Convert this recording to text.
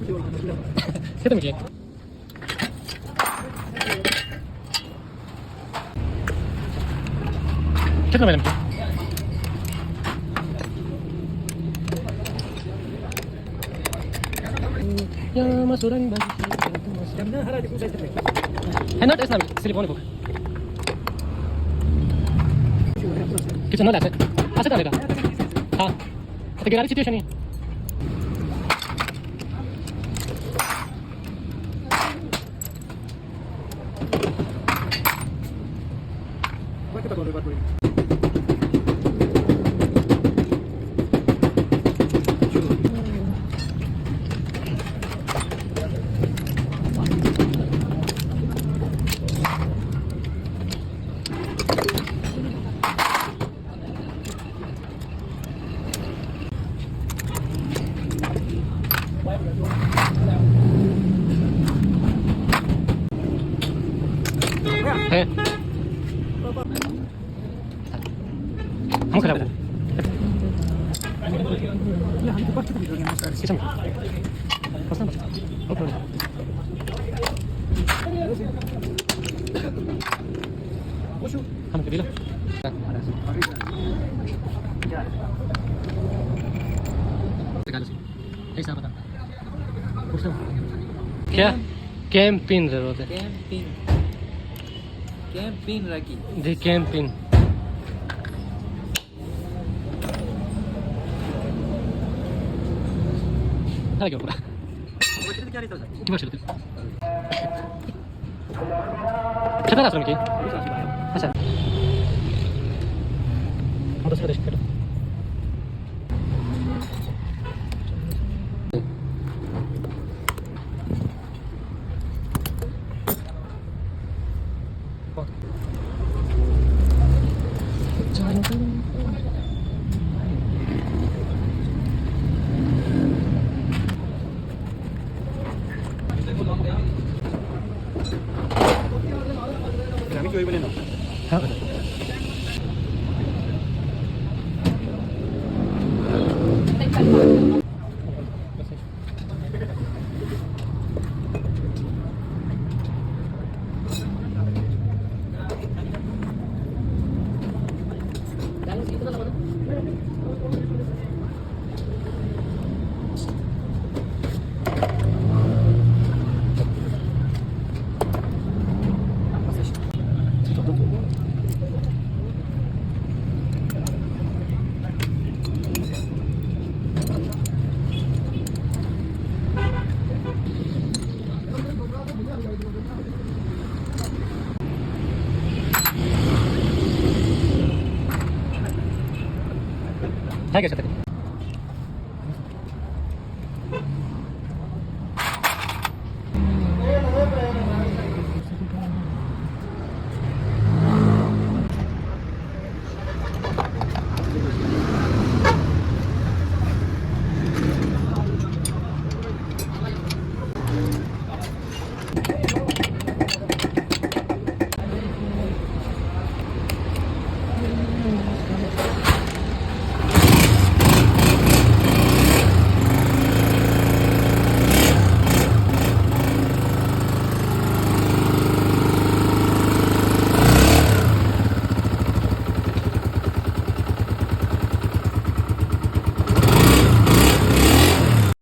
thế tôi mình chắc là mày làm gì ya masuk dan bagi jamnya ada di pusat itu hendak es nam silipon itu kita nolak asal ada ha kita kira situasi ini kita boleh buat ini kamu kenapa? Ya, itu pasti bilangnya Mas Aris. Kita pasti baca. Oke. Kamu ke bilang? Sekali sih. Sahabat. Kurang. क्या camping जरूरत है camping लगी जी camping क्या क्या पूरा किती वर्ष कितना आश्रम की अच्छा मध्य प्रदेश के kami jual beli no. हाँ है कैसे